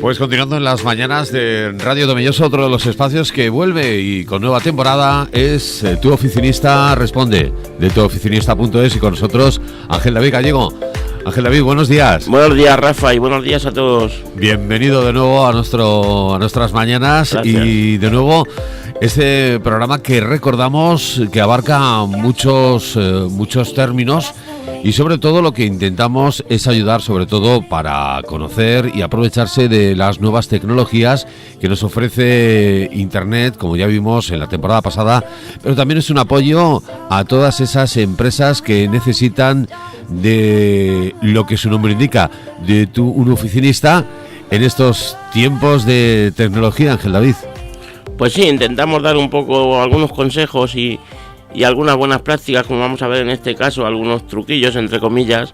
Pues continuando en las mañanas de Radio Tomelloso, otro de los espacios que vuelve y con nueva temporada es Tu Oficinista Responde, de tuoficinista.es, y con nosotros Ángel David Gallego. Ángel David, buenos días. Buenos días, Rafa, y buenos días a todos. Bienvenido de nuevo a nuestras mañanas. Gracias. Y de nuevo este programa que recordamos que abarca muchos términos, y sobre todo lo que intentamos es ayudar sobre todo para conocer y aprovecharse de las nuevas tecnologías que nos ofrece Internet, como ya vimos en la temporada pasada, pero también es un apoyo a todas esas empresas que necesitan de lo que su nombre indica, de un oficinista en estos tiempos de tecnología, Ángel David. Pues sí, intentamos dar un poco algunos consejos y algunas buenas prácticas, como vamos a ver en este caso, algunos truquillos, entre comillas,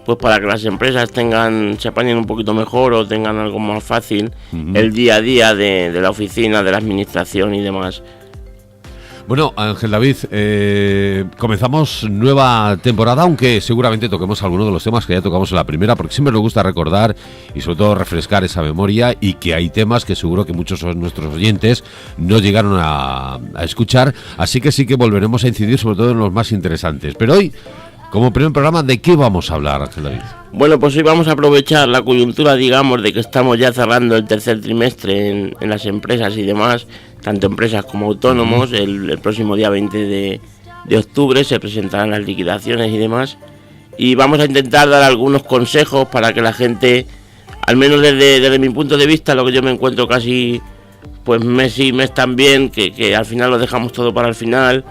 pues para que las empresas se apañen un poquito mejor o tengan algo más fácil el día a día de la oficina, de la administración y demás. Bueno, Ángel David, comenzamos nueva temporada, aunque seguramente toquemos algunos de los temas que ya tocamos en la primera, porque siempre nos gusta recordar y sobre todo refrescar esa memoria, y que hay temas que seguro que muchos de nuestros oyentes no llegaron a escuchar, así que sí que volveremos a incidir sobre todo en los más interesantes. Pero hoy, como primer programa, ¿de qué vamos a hablar, Ángel David? Bueno, pues hoy vamos a aprovechar la coyuntura, digamos, de que estamos ya cerrando el tercer trimestre en las empresas y demás, tanto empresas como autónomos. El próximo día 20 de octubre se presentarán las liquidaciones y demás, y vamos a intentar dar algunos consejos para que la gente, al menos desde mi punto de vista, lo que yo me encuentro casi pues mes sí, mes también, que al final lo dejamos todo para el final.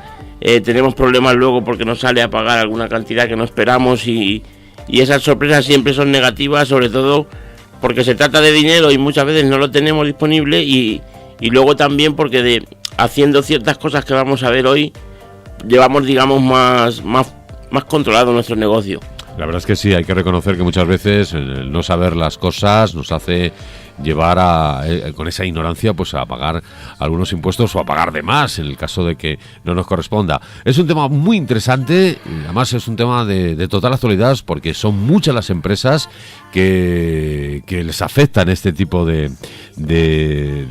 Tenemos problemas luego porque nos sale a pagar alguna cantidad que no esperamos, y esas sorpresas siempre son negativas, sobre todo porque se trata de dinero y muchas veces no lo tenemos disponible, y luego también porque haciendo ciertas cosas que vamos a ver hoy, llevamos, digamos, más controlado nuestro negocio. La verdad es que sí, hay que reconocer que muchas veces el no saber las cosas nos hace llevar con esa ignorancia pues a pagar algunos impuestos o a pagar de más en el caso de que no nos corresponda. Es un tema muy interesante, y además es un tema de total actualidad, porque son muchas las empresas que les afectan este tipo de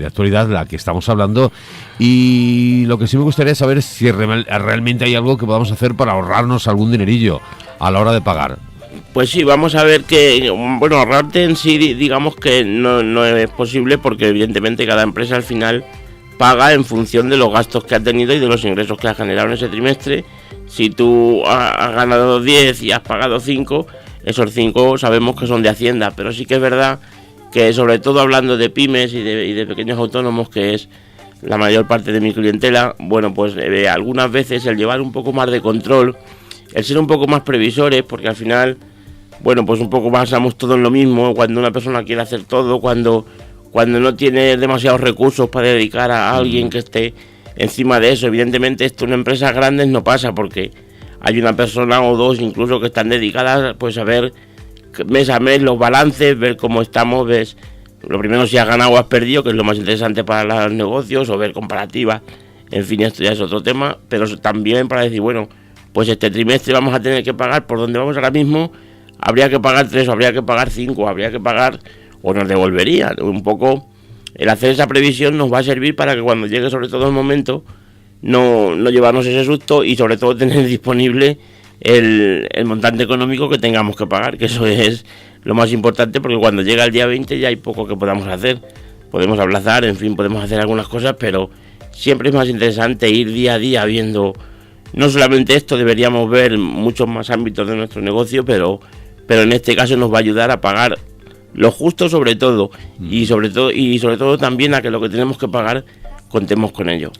actualidad de la que estamos hablando, y lo que sí me gustaría saber es si realmente hay algo que podamos hacer para ahorrarnos algún dinerillo a la hora de pagar. Pues sí, vamos a ver que, bueno, ahorrarte en sí, digamos que no es posible, porque evidentemente cada empresa al final paga en función de los gastos que ha tenido y de los ingresos que ha generado en ese trimestre. Si tú has ganado 10 y has pagado 5, esos 5 sabemos que son de Hacienda, pero sí que es verdad que, sobre todo hablando de pymes y de pequeños autónomos, que es la mayor parte de mi clientela, bueno, pues algunas veces el llevar un poco más de control, el ser un poco más previsores, porque al final, bueno, pues un poco basamos todo en lo mismo. Cuando una persona quiere hacer todo, cuando no tiene demasiados recursos para dedicar a alguien que esté encima de eso. Evidentemente esto en empresas grandes no pasa, porque hay una persona o dos incluso que están dedicadas pues a ver mes a mes los balances, ver cómo estamos, ves lo primero si has ganado o has perdido, que es lo más interesante para los negocios, o ver comparativas. En fin, esto ya es otro tema, pero también para decir, bueno, pues este trimestre vamos a tener que pagar por donde vamos ahora mismo, habría que pagar 3, o habría que pagar 5, habría que pagar, o nos devolverían. Un poco el hacer esa previsión nos va a servir para que cuando llegue sobre todo el momento no llevarnos ese susto, y sobre todo tener disponible el montante económico que tengamos que pagar, que eso es lo más importante, porque cuando llega el día 20 ya hay poco que podamos hacer. Podemos aplazar, en fin, podemos hacer algunas cosas, pero siempre es más interesante ir día a día viendo. No solamente esto, deberíamos ver muchos más ámbitos de nuestro negocio, pero en este caso nos va a ayudar a pagar lo justo, sobre todo, y sobre todo también a que lo que tenemos que pagar contemos con ello.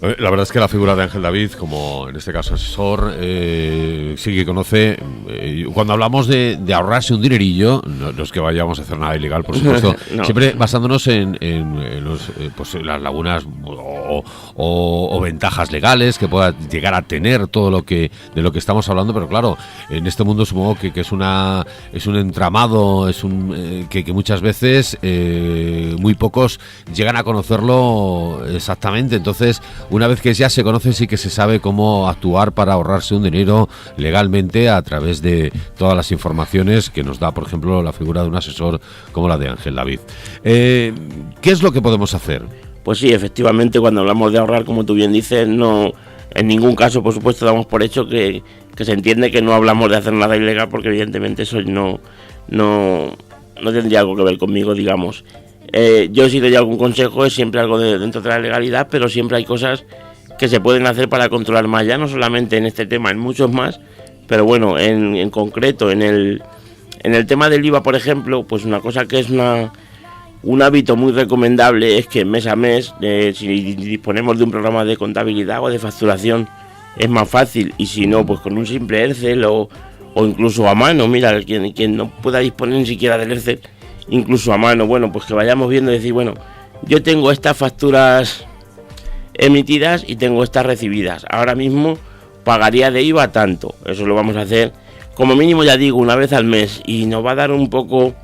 La verdad es que la figura de Ángel David, como en este caso asesor, sí que conoce. Cuando hablamos de ahorrarse un dinerillo, no es que vayamos a hacer nada ilegal, por supuesto, no. Siempre basándonos en las lagunas o ventajas legales que pueda llegar a tener todo de lo que estamos hablando, pero claro, en este mundo supongo que es un entramado, que muchas veces muy pocos llegan a conocerlo exactamente. Entonces, una vez que ya se conoce, sí que se sabe cómo actuar para ahorrarse un dinero legalmente a través de todas las informaciones que nos da, por ejemplo, la figura de un asesor como la de Ángel David. ¿Qué es lo que podemos hacer? Pues sí, efectivamente, cuando hablamos de ahorrar, como tú bien dices, no, en ningún caso, por supuesto, damos por hecho que se entiende que no hablamos de hacer nada ilegal, porque evidentemente eso no tendría algo que ver conmigo, digamos. Yo si doy algún consejo es siempre algo dentro de la legalidad, pero siempre hay cosas que se pueden hacer para controlar más, ya no solamente en este tema, en muchos más, pero bueno, en concreto, en el tema del IVA, por ejemplo, pues una cosa que es un hábito muy recomendable es que mes a mes, si disponemos de un programa de contabilidad o de facturación, es más fácil, y si no, pues con un simple Excel o incluso a mano. Mira, quien no pueda disponer ni siquiera del Excel, incluso a mano, bueno, pues que vayamos viendo y decir, bueno, yo tengo estas facturas emitidas y tengo estas recibidas, ahora mismo pagaría de IVA tanto. Eso lo vamos a hacer como mínimo, ya digo, una vez al mes, y nos va a dar un poco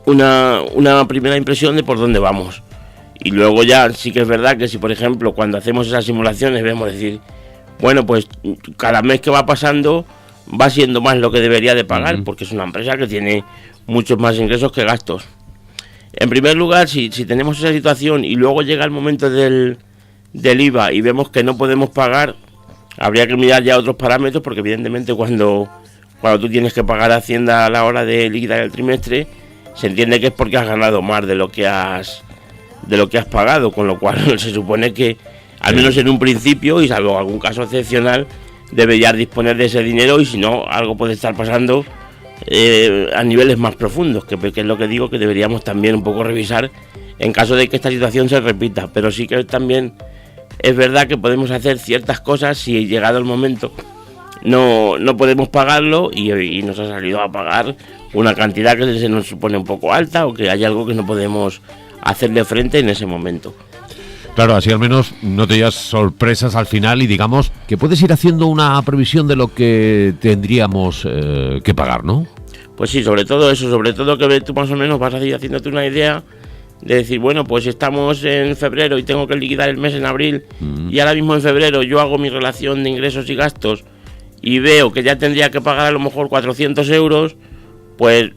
una primera impresión de por dónde vamos. Y luego ya sí que es verdad que si, por ejemplo, cuando hacemos esas simulaciones vemos decir, bueno, pues cada mes que va pasando va siendo más lo que debería de pagar, porque es una empresa que tiene muchos más ingresos que gastos. En primer lugar, si tenemos esa situación y luego llega el momento del IVA y vemos que no podemos pagar, habría que mirar ya otros parámetros, porque evidentemente cuando tú tienes que pagar a Hacienda a la hora de liquidar el trimestre, se entiende que es porque has ganado más de lo que has pagado, con lo cual se supone que, al menos en un principio, y salvo algún caso excepcional, deberías disponer de ese dinero, y si no, algo puede estar pasando a niveles más profundos, que es lo que digo, que deberíamos también un poco revisar en caso de que esta situación se repita. Pero sí que también es verdad que podemos hacer ciertas cosas si llegado el momento no podemos pagarlo y nos ha salido a pagar una cantidad que se nos supone un poco alta, o que hay algo que no podemos hacerle frente en ese momento. Claro, así al menos no te llevas sorpresas al final, y digamos que puedes ir haciendo una previsión de lo que tendríamos que pagar, ¿no? Pues sí, sobre todo eso, sobre todo que tú más o menos vas a ir haciéndote una idea de decir, bueno, pues estamos en febrero y tengo que liquidar el mes en abril, y ahora mismo en febrero yo hago mi relación de ingresos y gastos y veo que ya tendría que pagar a lo mejor 400 euros, pues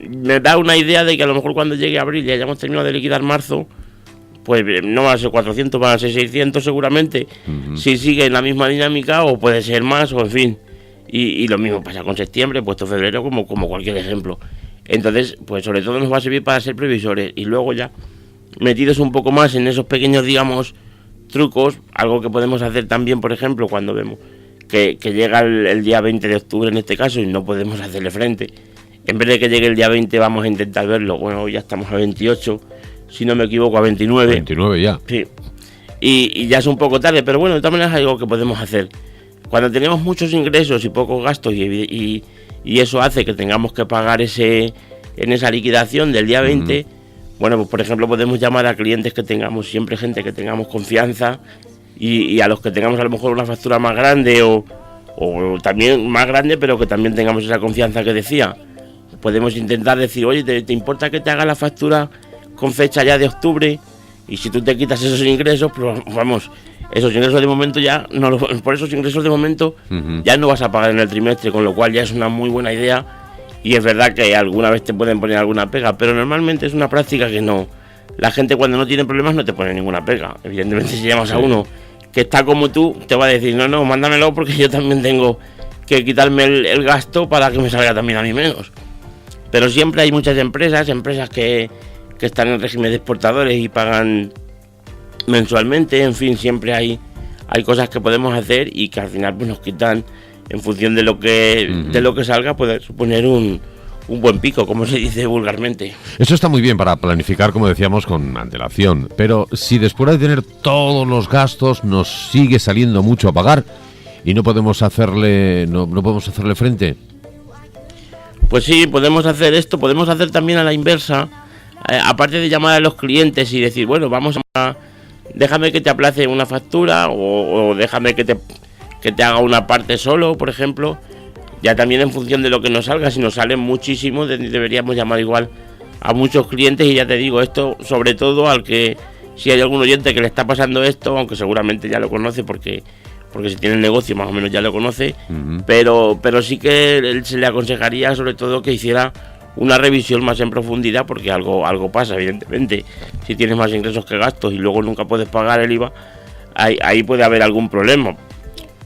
me da una idea de que a lo mejor cuando llegue abril y hayamos terminado de liquidar marzo, pues no van a ser 400, van a ser 600 seguramente, si sigue en la misma dinámica, o puede ser más, o en fin. Y lo mismo pasa con septiembre, puesto febrero, como cualquier ejemplo. Entonces, pues sobre todo nos va a servir para ser previsores, y luego ya metidos un poco más en esos pequeños, digamos, trucos, algo que podemos hacer también, por ejemplo, cuando vemos que llega el día 20 de octubre en este caso y no podemos hacerle frente. En vez de que llegue el día 20 vamos a intentar verlo, bueno, hoy ya estamos a 28, si no me equivoco, a 29. 29 ya. Sí. Y ya es un poco tarde, pero bueno, de todas maneras es algo que podemos hacer. Cuando tenemos muchos ingresos y pocos gastos, y eso hace que tengamos que pagar en esa liquidación del día 20, bueno, pues por ejemplo podemos llamar a clientes que tengamos, siempre gente que tengamos confianza, y a los que tengamos a lo mejor una factura más grande o también más grande, pero que también tengamos esa confianza que decía. Podemos intentar decir, oye, ¿te importa que te haga la factura con fecha ya de octubre? Y si tú te quitas esos ingresos, pues vamos, esos ingresos de momento ya no, por esos ingresos de momento ya no vas a pagar en el trimestre, con lo cual ya es una muy buena idea. Y es verdad que alguna vez te pueden poner alguna pega, pero normalmente es una práctica que no. La gente cuando no tiene problemas no te pone ninguna pega. Evidentemente si llamas a uno que está como tú, te va a decir, no, mándamelo porque yo también tengo que quitarme el gasto para que me salga también a mí menos. Pero siempre hay muchas empresas que están en régimen de exportadores y pagan mensualmente. En fin, siempre hay cosas que podemos hacer y que al final pues nos quitan, en función de lo que salga, puede suponer un buen pico, como se dice vulgarmente. Eso está muy bien para planificar, como decíamos, con antelación. Pero si después de tener todos los gastos nos sigue saliendo mucho a pagar y no podemos hacerle frente. Pues sí, podemos hacer esto, podemos hacer también a la inversa, aparte de llamar a los clientes y decir, bueno, déjame que te aplace una factura, o déjame que te haga una parte solo, por ejemplo. Ya también en función de lo que nos salga, si nos sale muchísimo, deberíamos llamar igual a muchos clientes. Y ya te digo, esto sobre todo al que si hay algún oyente que le está pasando esto, aunque seguramente ya lo conoce porque si tiene el negocio más o menos ya lo conoce, pero sí que se le aconsejaría sobre todo que hiciera una revisión más en profundidad, porque algo pasa, evidentemente. Si tienes más ingresos que gastos y luego nunca puedes pagar el IVA, ahí puede haber algún problema.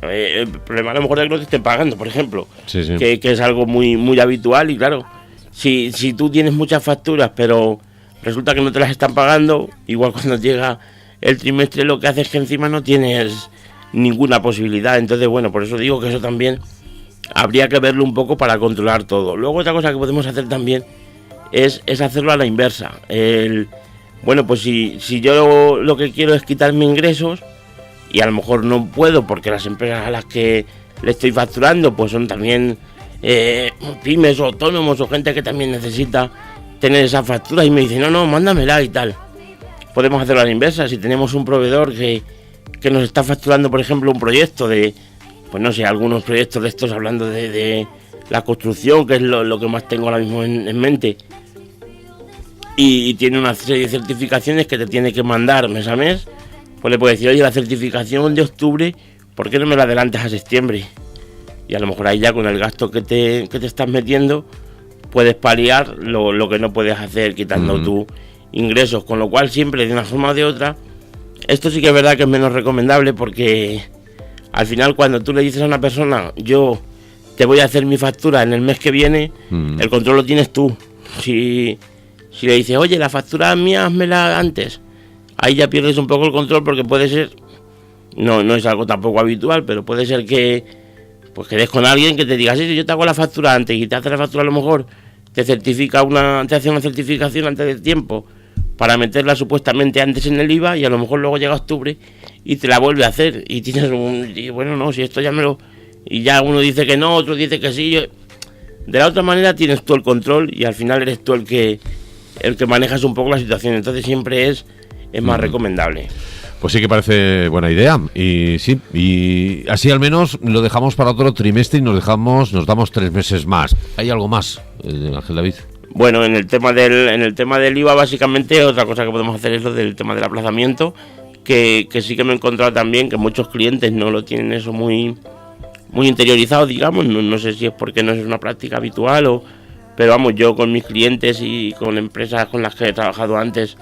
El problema a lo mejor es que no te estén pagando, por ejemplo, sí. Que es algo muy, muy habitual. Y claro, si tú tienes muchas facturas pero resulta que no te las están pagando, igual cuando llega el trimestre lo que haces es que encima no tienes ninguna posibilidad. Entonces, bueno, por eso digo que eso también habría que verlo un poco para controlar todo. Luego otra cosa que podemos hacer también es hacerlo a la inversa. Bueno, pues si yo lo que quiero es quitarme ingresos y a lo mejor no puedo porque las empresas a las que le estoy facturando pues son también pymes o autónomos o gente que también necesita tener esa factura, y me dicen no, mándamela y tal. Podemos hacerlo a la inversa. Si tenemos un proveedor que nos está facturando, por ejemplo, un proyecto de, pues no sé, algunos proyectos de estos, hablando de la construcción, que es lo que más tengo ahora mismo en mente, y tiene una serie de certificaciones que te tiene que mandar mes a mes, pues le puedes decir, oye, la certificación de octubre, ¿por qué no me la adelantas a septiembre? Y a lo mejor ahí ya con el gasto que te estás metiendo puedes paliar lo que no puedes hacer quitando tus ingresos, con lo cual siempre de una forma o de otra. Esto sí que es verdad que es menos recomendable, porque al final cuando tú le dices a una persona, yo te voy a hacer mi factura en el mes que viene, el control lo tienes tú. Si le dices, oye, la factura mía házmela antes, ahí ya pierdes un poco el control, porque puede ser, no es algo tampoco habitual, pero puede ser que pues quedes con alguien que te diga, sí, yo te hago la factura antes, y te hace la factura, a lo mejor te hace una certificación antes del tiempo para meterla supuestamente antes en el IVA, y a lo mejor luego llega octubre y te la vuelve a hacer, y tienes bueno, no, si esto ya me lo... Y ya uno dice que no, otro dice que sí. De la otra manera tienes tú el control, y al final eres tú el que manejas un poco la situación. Entonces siempre es más recomendable. Pues sí que parece buena idea, y sí, y así al menos lo dejamos para otro trimestre y nos damos 3 meses más. ¿Hay algo más, Ángel David? Bueno, en el tema del IVA, básicamente otra cosa que podemos hacer es lo del tema del aplazamiento, que sí que me he encontrado también que muchos clientes no lo tienen eso muy, muy interiorizado, digamos. No sé si es porque no es una práctica habitual pero vamos, yo con mis clientes y con empresas con las que he trabajado antes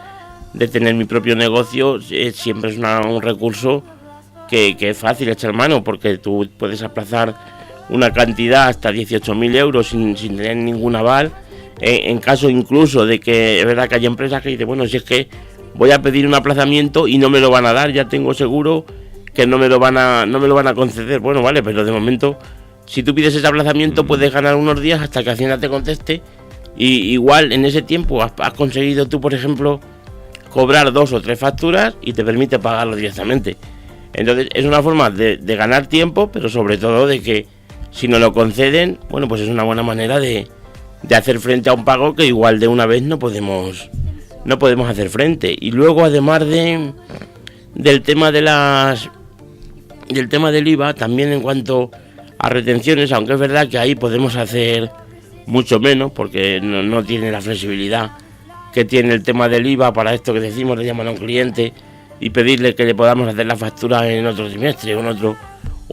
de tener mi propio negocio, siempre es un recurso que es fácil echar mano, porque tú puedes aplazar una cantidad hasta 18.000 euros sin tener ningún aval, en caso incluso de que es verdad que hay empresas que dicen, bueno, si es que voy a pedir un aplazamiento y no me lo van a dar, ya tengo seguro que no me lo van a conceder. Bueno, vale, pero de momento, si tú pides ese aplazamiento, puedes ganar unos días hasta que Hacienda te conteste, y igual en ese tiempo has conseguido tú, por ejemplo, cobrar 2 o 3 facturas y te permite pagarlo directamente. Entonces es una forma de ganar tiempo, pero sobre todo de que si nos lo conceden, bueno, pues es una buena manera de hacer frente a un pago que igual de una vez no podemos hacer frente. Y luego, además del tema del IVA, también en cuanto a retenciones, aunque es verdad que ahí podemos hacer mucho menos, porque no tiene la flexibilidad que tiene el tema del IVA para esto que decimos de llamar a un cliente y pedirle que le podamos hacer la factura en otro trimestre o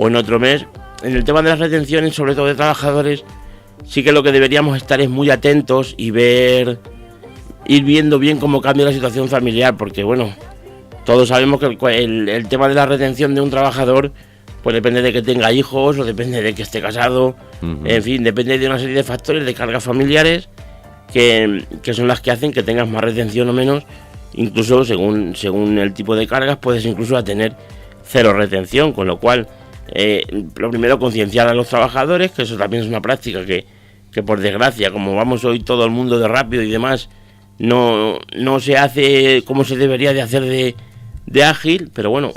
en otro mes. En el tema de las retenciones, sobre todo de trabajadores, sí que lo que deberíamos estar es muy atentos y ir viendo bien cómo cambia la situación familiar, porque bueno, todos sabemos que el tema de la retención de un trabajador pues depende de que tenga hijos o depende de que esté casado, en fin, depende de una serie de factores, de cargas familiares que son las que hacen que tengas más retención o menos. Incluso según el tipo de cargas puedes incluso tener 0 retención, con lo cual lo primero, concienciar a los trabajadores, que eso también es una práctica que por desgracia, como vamos hoy todo el mundo de rápido y demás, no se hace como se debería de hacer de ágil, pero bueno,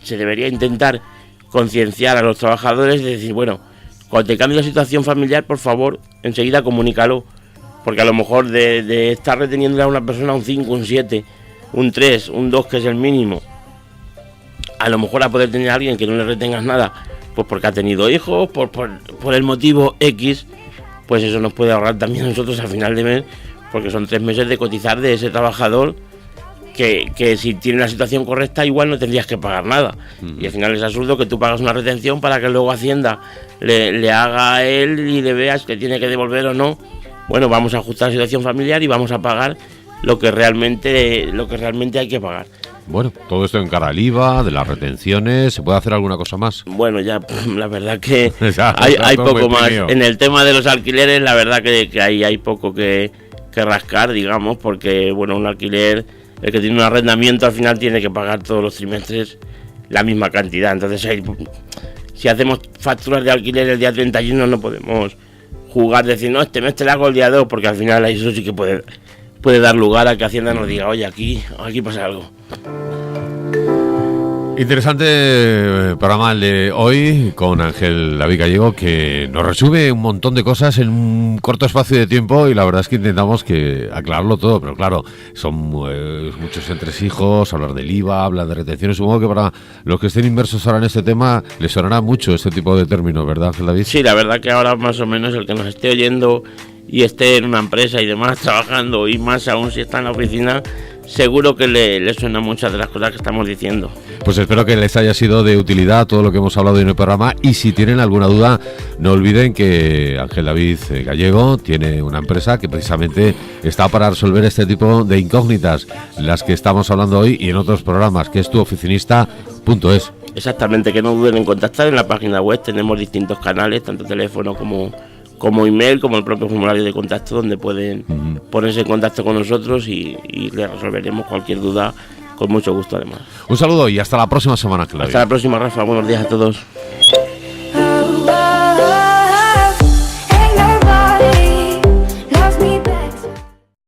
se debería intentar concienciar a los trabajadores de decir, bueno, cuando te cambie la situación familiar, por favor, enseguida comunícalo, porque a lo mejor de estar reteniendo a una persona un 5, un 7, un 3, un 2, que es el mínimo, a lo mejor a poder tener a alguien que no le retengas nada, pues porque ha tenido hijos, por el motivo X, pues eso nos puede ahorrar también a nosotros al final de mes, porque son 3 meses de cotizar de ese trabajador que si tiene la situación correcta igual no tendrías que pagar nada. Y al final es absurdo que tú pagas una retención para que luego Hacienda le haga a él y le veas que tiene que devolver o no. Bueno, vamos a ajustar la situación familiar y vamos a pagar lo que realmente hay que pagar. Bueno, todo esto en cara al IVA, de las retenciones. ¿Se puede hacer alguna cosa más? Bueno, ya la verdad que hay poco más. En el tema de los alquileres, la verdad que hay poco que rascar, digamos, porque bueno, un alquiler, el que tiene un arrendamiento al final tiene que pagar todos los trimestres la misma cantidad. Entonces, si hacemos facturas de alquiler el día 31 no podemos jugar, decir, no, este mes te la hago el día 2, porque al final eso sí que puede dar lugar a que Hacienda nos diga, oye, aquí pasa algo. Interesante programa el de hoy con Ángel David Gallego, que nos resume un montón de cosas en un corto espacio de tiempo, y la verdad es que intentamos que aclararlo todo, pero claro, son muchos entresijos, hablar del IVA, hablar de retenciones. Supongo que para los que estén inmersos ahora en este tema les sonará mucho este tipo de términos, ¿verdad, Ángel David? Sí, la verdad que ahora más o menos el que nos esté oyendo y esté en una empresa y demás trabajando, y más aún si está en la oficina, seguro que le suena muchas de las cosas que estamos diciendo. Pues espero que les haya sido de utilidad todo lo que hemos hablado en el programa, y si tienen alguna duda, no olviden que Ángel David Gallego tiene una empresa que precisamente está para resolver este tipo de incógnitas, las que estamos hablando hoy y en otros programas, que es tuoficinista.es. Exactamente, que no duden en contactar en la página web. Tenemos distintos canales, tanto teléfono como email, como el propio formulario de contacto, donde pueden ponerse en contacto con nosotros y les resolveremos cualquier duda con mucho gusto, además. Un saludo y hasta la próxima semana, Ángel David. Hasta la próxima, Rafa. Buenos días a todos.